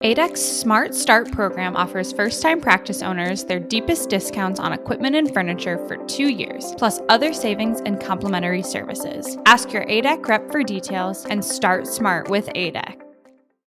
A-dec's Smart Start program offers first-time practice owners their deepest discounts on equipment and furniture for 2 years, plus other savings and complimentary services. Ask your A-dec rep for details and start smart with A-dec.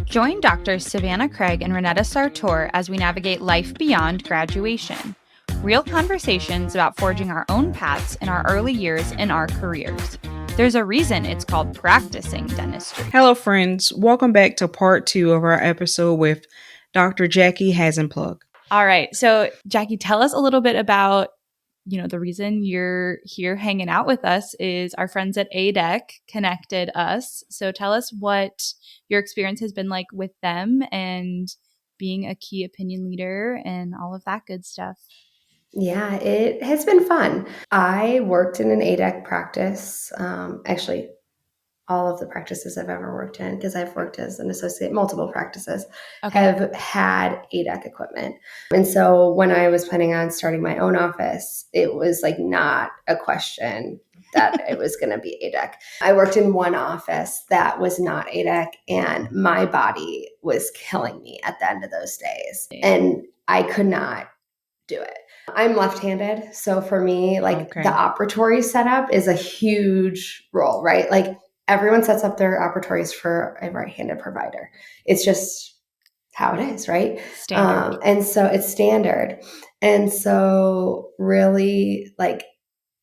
Join Doctors Savannah Craig and Renetta Sartor as we navigate life beyond graduation. Real conversations about forging our own paths in our early years in our careers. There's a reason it's called practicing dentistry. Hello, friends. Welcome back to part 2 of our episode with Dr. Jackie Hassenplug. All right. So, Jackie, tell us a little bit about, the reason you're here hanging out with us is our friends at A-dec connected us. So tell us what your experience has been like with them and being a key opinion leader and all of that good stuff. Yeah, it has been fun. I worked in an A-dec practice, actually all of the practices I've ever worked in, because I've worked as an associate, multiple practices, have had A-dec equipment. And so when I was planning on starting my own office, it was like not a question that it was going to be A-dec. I worked in one office that was not A-dec, and my body was killing me at the end of those days. And I could not do it. I'm left-handed. So for me, the operatory setup is a huge role, right? Like everyone sets up their operatories for a right-handed provider. It's just how it is, right? Standard. And so it's standard. And so really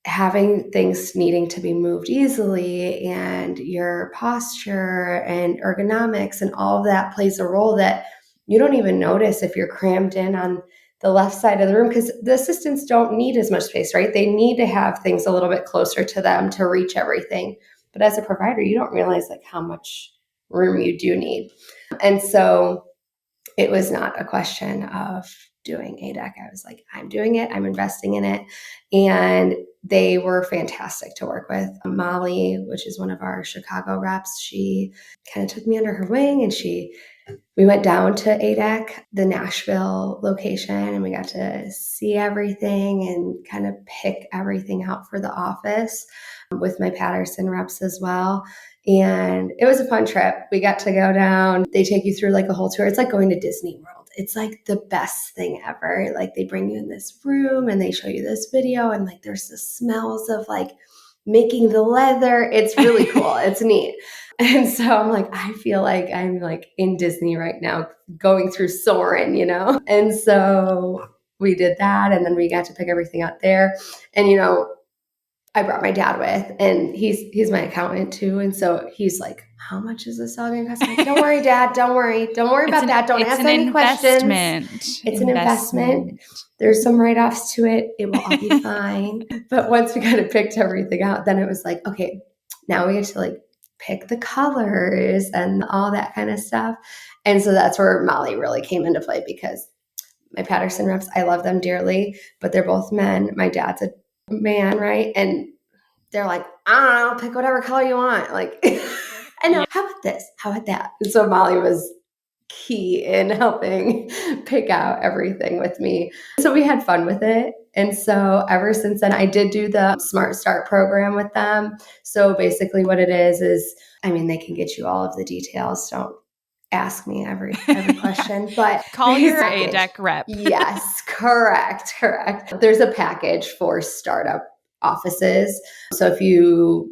having things needing to be moved easily and your posture and ergonomics and all of that plays a role that you don't even notice if you're crammed in on the left side of the room, because the assistants don't need as much space, right? They need to have things a little bit closer to them to reach everything. But as a provider, you don't realize how much room you do need. And so it was not a question of doing A-dec. I was like, I'm doing it. I'm investing in it. And they were fantastic to work with. Molly, which is one of our Chicago reps, she kind of took me under her wing and we went down to A-dec, the Nashville location, and we got to see everything and kind of pick everything out for the office with my Patterson reps as well. And it was a fun trip. We got to go down. They take you through a whole tour. It's like going to Disney World. It's the best thing ever. They bring you in this room and they show you this video and there's the smells of making the leather. It's really cool. It's neat. And so I'm I feel like I'm in Disney right now, going through Soarin', And so we did that, and then we got to pick everything out there. And I brought my dad with, and he's my accountant too. And so he's like, "How much is this all going to cost?" I'm like, "Don't worry, Dad. Don't worry about that. Don't ask any questions. It's an investment. There's some write-offs to it. It will all be fine." But once we kind of picked everything out, then it was okay, now we get to pick the colors and all that kind of stuff. And so that's where Molly really came into play, because my Patterson reps, I love them dearly, but they're both men. My dad's a man, right? And they're like, "I don't know, pick whatever color you want." I know, how about this? How about that? And so Molly was key in helping pick out everything with me. So we had fun with it. And so ever since then, I did do the Smart Start program with them. So basically what it is, they can get you all of the details. Don't ask me every question, but call your A-dec rep. Yes, correct. There's a package for startup offices. So if you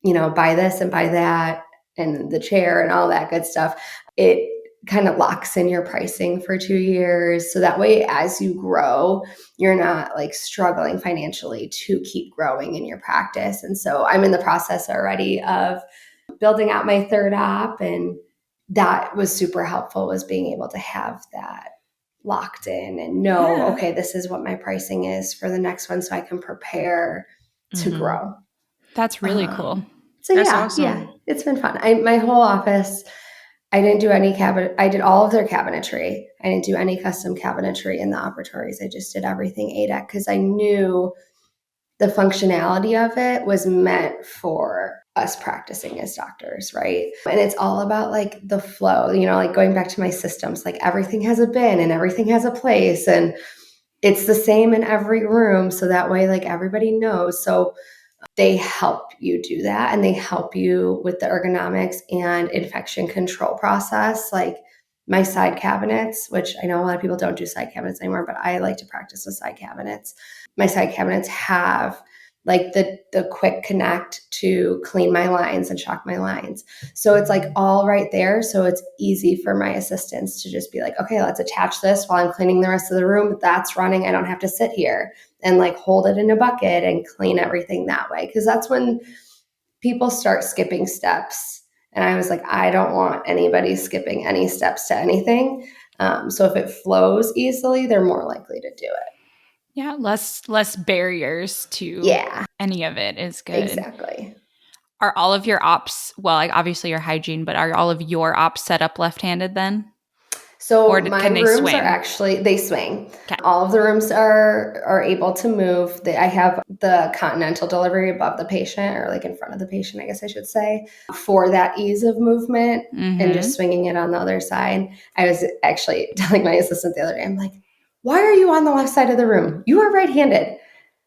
buy this and buy that and the chair and all that good stuff, it kind of locks in your pricing for 2 years. So that way, as you grow, you're not struggling financially to keep growing in your practice. And so I'm in the process already of building out my third op, and that was super helpful, was being able to have that locked in and know, okay, this is what my pricing is for the next one, so I can prepare to grow. That's really cool. So That's awesome. Yeah, it's been fun. My whole office, I didn't do any cabinet. I did all of their cabinetry. I didn't do any custom cabinetry in the operatories. I just did everything A-dec, because I knew the functionality of it was meant for us practicing as doctors, right? And it's all about the flow, going back to my systems, everything has a bin and everything has a place, and it's the same in every room. So that way, everybody knows. So they help you do that, and they help you with the ergonomics and infection control process. my side cabinets, which I know a lot of people don't do side cabinets anymore, but I like to practice with side cabinets. My side cabinets have like the quick connect to clean my lines and shock my lines. So it's like all right there. So it's easy for my assistants to just be like, okay, let's attach this while I'm cleaning the rest of the room. That's running. I don't have to sit here and like hold it in a bucket and clean everything that way. Cause that's when people start skipping steps. And I was like, I don't want anybody skipping any steps to anything. So if it flows easily, they're more likely to do it. Yeah, less barriers to any of it is good. Exactly. Are all of your ops, well, like obviously your hygiene, but are all of your ops set up left-handed then? So Or my can they rooms swing? are actually, they swing. Okay. All of the rooms are able to move. I have the continental delivery above the patient, or like in front of the patient, I guess I should say, for that ease of movement and just swinging it on the other side. I was actually telling my assistant the other day, I'm like, why are you on the left side of the room? You are right-handed.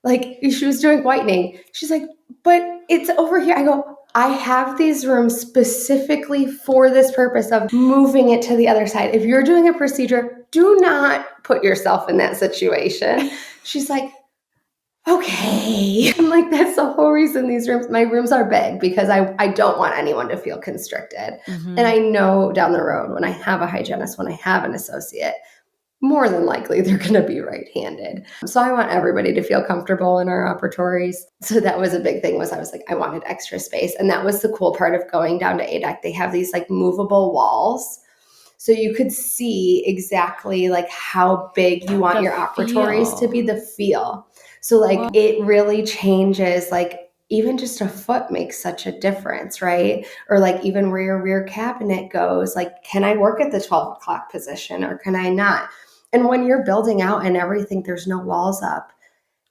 Like she was doing whitening. She's like, but it's over here. I go, I have these rooms specifically for this purpose of moving it to the other side. If you're doing a procedure, do not put yourself in that situation. She's like, okay. I'm like, that's the whole reason my rooms are big, because I don't want anyone to feel constricted. And I know down the road when I have a hygienist, when I have an associate, more than likely they're going to be right-handed. So I want everybody to feel comfortable in our operatories. So that was a big thing, was I was like, I wanted extra space. And that was the cool part of going down to A-dec. They have these like movable walls. So you could see exactly like how big you want your operatories to be, the feel. So like it really changes, like even just a foot makes such a difference, right? Or like even where your rear cabinet goes, like, can I work at the 12 o'clock position or can I not? And when you're building out and everything, there's no walls up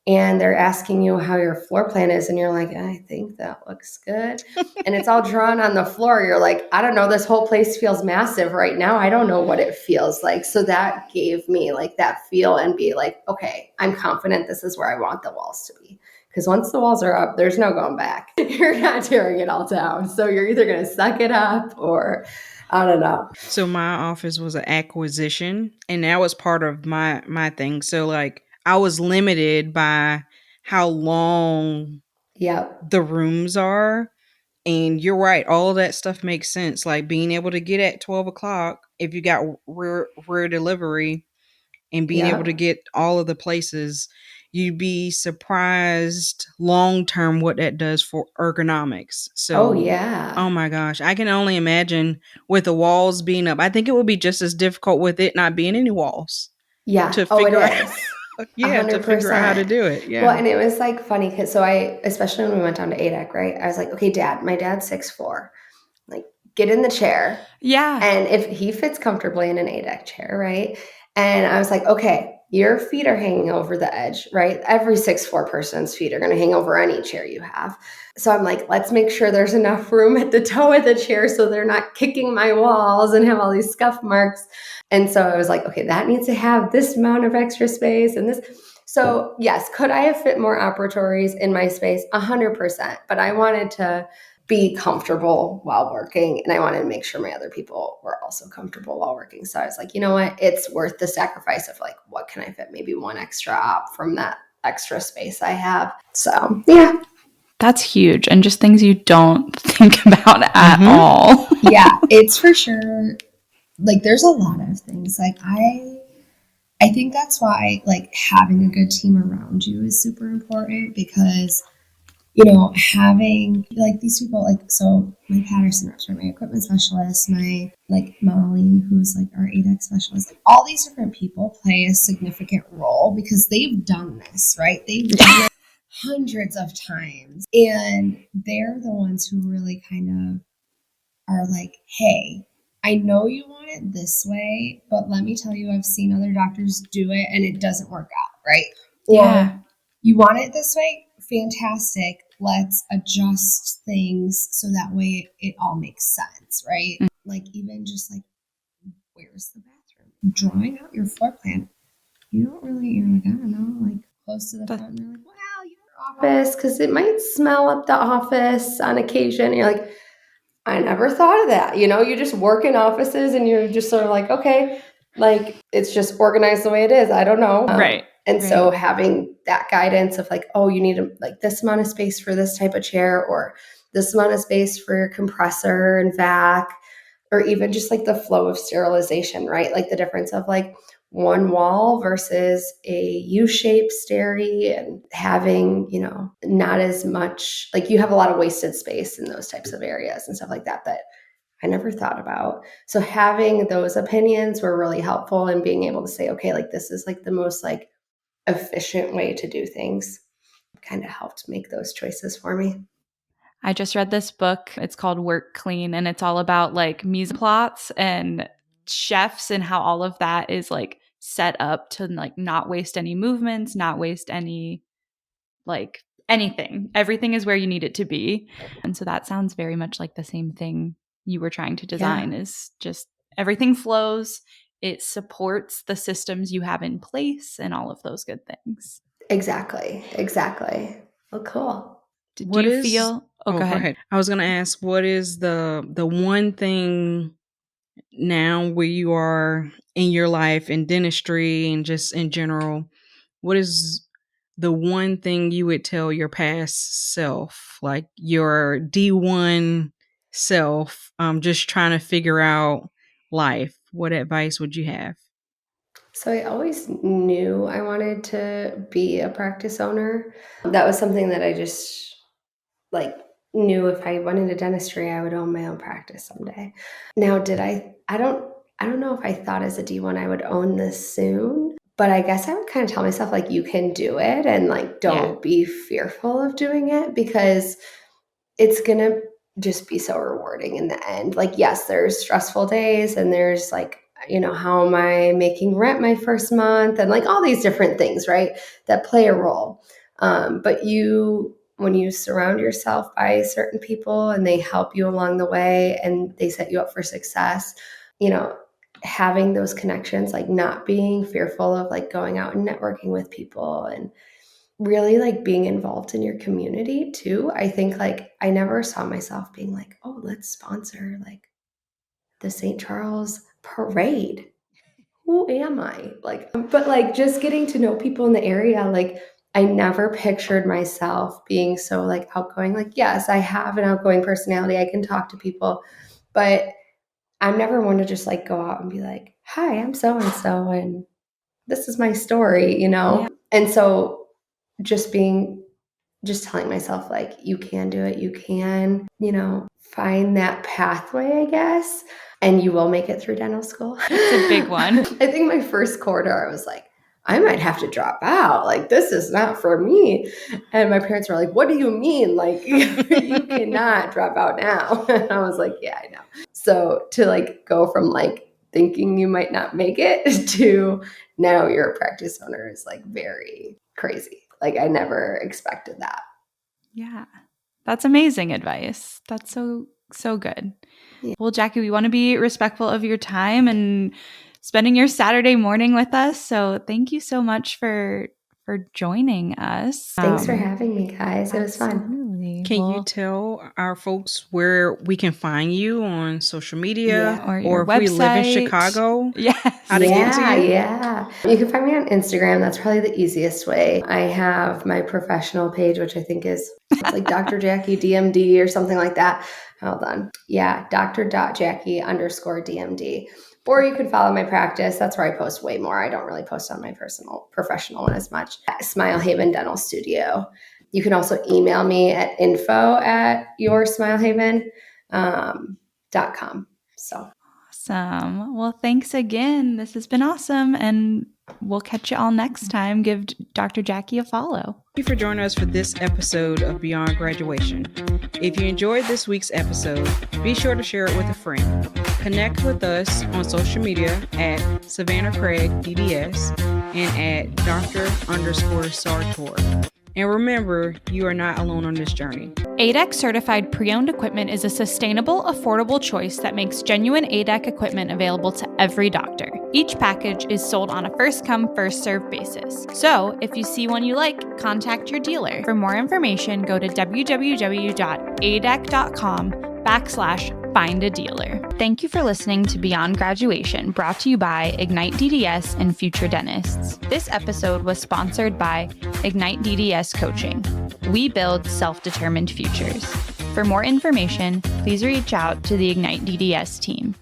and they're asking you how your floor plan is. And you're like, I think that looks good. And it's all drawn on the floor. You're like, I don't know, this whole place feels massive right now. I don't know what it feels like. So that gave me like that feel and be like, okay, I'm confident this is where I want the walls to be. Because once the walls are up, there's no going back. You're not tearing it all down. So you're either going to suck it up or I don't know. So my office was an acquisition, and that was part of my thing. So like I was limited by how long the rooms are. And you're right, all of that stuff makes sense. Like being able to get at 12 o'clock if you got rear delivery and being able to get all of the places, you'd be surprised long term what that does for ergonomics. So, oh my gosh, I can only imagine with the walls being up. I think it would be just as difficult with it not being any walls. To figure it out, is. to figure out how to do it. Yeah. Well, and it was like funny because especially when we went down to A-dec, right? I was like, okay, Dad, my dad's 6'4". Like, get in the chair. Yeah. And if he fits comfortably in an A-dec chair, right? And I was like, okay, your feet are hanging over the edge, right? Every 6'4" person's feet are going to hang over any chair you have. So I'm like, let's make sure there's enough room at the toe of the chair so they're not kicking my walls and have all these scuff marks. And so I was like, okay, that needs to have this amount of extra space and this. So yes, could I have fit more operatories in my space? 100%. But I wanted to be comfortable while working. And I wanted to make sure my other people were also comfortable while working. So I was like, you know what? It's worth the sacrifice of like, what can I fit? Maybe one extra op from that extra space I have. So yeah. That's huge. And just things you don't think about at all. Yeah, it's for sure. Like there's a lot of things. Like I think that's why like having a good team around you is super important, because having like these people, like, so my Patterson reps, my equipment specialist, my like Molly, who's like our A-dec specialist, like all these different people play a significant role because they've done this, right? They've done it hundreds of times, and they're the ones who really kind of are like, hey, I know you want it this way, but let me tell you, I've seen other doctors do it and it doesn't work out, right? Or you want it this way? Fantastic. Let's adjust things so that way it all makes sense, right? Like even just like, where's the bathroom? Drawing out your floor plan. You don't really, you're like, I don't know, like close to the front. And you're like, well, your office, because it might smell up the office on occasion. And you're like, I never thought of that. You just work in offices and you're just sort of like, okay, like it's just organized the way it is. I don't know. Right. And so having that guidance of like, oh, you need like this amount of space for this type of chair, or this amount of space for your compressor and vac, or even just like the flow of sterilization, right? Like the difference of like one wall versus a U-shaped steri, and having, not as much, like you have a lot of wasted space in those types of areas and stuff like that I never thought about. So having those opinions were really helpful in being able to say, okay, like this is like the most like efficient way to do things. Kind of helped make those choices for me. I just read this book. It's called Work Clean, and it's all about like mise en place and chefs and how all of that is like set up to like not waste any movements, not waste any like anything. Everything is where you need it to be. And so that sounds very much like the same thing you were trying to design, is just everything flows. It supports the systems you have in place and all of those good things. Exactly. Well, cool. Do you feel? Oh, go ahead. I was going to ask, what is the one thing now where you are in your life in dentistry and just in general, what is the one thing you would tell your past self, like your D1 self, just trying to figure out life? What advice would you have? So I always knew I wanted to be a practice owner. That was something that I just like knew if I went into dentistry, I would own my own practice someday. Now, I don't know if I thought as a D1 I would own this soon, but I guess I would kind of tell myself like, you can do it, and like, don't be fearful of doing it, because it's going to just be so rewarding in the end. Like, yes, there's stressful days, and there's like, how am I making rent my first month, and like all these different things, right, that play a role. But when you surround yourself by certain people and they help you along the way and they set you up for success, having those connections, like not being fearful of like going out and networking with people, and really like being involved in your community too. I think like I never saw myself being like, oh, let's sponsor like the St. Charles parade. Who am I? Like, but like just getting to know people in the area, like I never pictured myself being so like outgoing. Like, yes, I have an outgoing personality. I can talk to people, but I'm never one to just like go out and be like, hi, I'm so-and-so, and this is my story, Yeah. And so just telling myself like, you can do it. You can, find that pathway, I guess, and you will make it through dental school. It's a big one. I think my first quarter, I was like, I might have to drop out. Like, this is not for me. And my parents were like, what do you mean? Like, you cannot drop out now. And I was like, yeah, I know. So to like go from like thinking you might not make it to now you're a practice owner is like very crazy. Like, I never expected that. Yeah. That's amazing advice. That's so good. Yeah. Well, Jackie, we want to be respectful of your time and spending your Saturday morning with us. So thank you so much for joining us. Thanks for having me, guys. It was fun. Absolutely. Can you tell our folks where we can find you on social media, or your if website. We live in Chicago? Yes. How to get to you? Yeah. You can find me on Instagram. That's probably the easiest way. I have my professional page, which I think is like Dr. Jackie DMD or something like that. Hold on. Yeah, Dr.Jackie_DMD. Or you could follow my practice. That's where I post way more. I don't really post on my professional one as much. Smile Haven Dental Studio. You can also email me at info@yoursmilehaven.com. So awesome. Well, thanks again. This has been awesome. And we'll catch you all next time. Give Dr. Jackie a follow. Thank you for joining us for this episode of Beyond Graduation. If you enjoyed this week's episode, be sure to share it with a friend. Connect with us on social media at Savannah Craig DDS and at Dr._Sartor. And remember, you are not alone on this journey. A-dec certified pre-owned equipment is a sustainable, affordable choice that makes genuine A-dec equipment available to every doctor. Each package is sold on a first-come, first-served basis. So, if you see one you like, contact your dealer. For more information, go to www.adec.com/ find a dealer. Thank you for listening to Beyond Graduation, brought to you by Ignite DDS and Future Dentists. This episode was sponsored by Ignite DDS Coaching. We build self-determined futures. For more information, please reach out to the Ignite DDS team.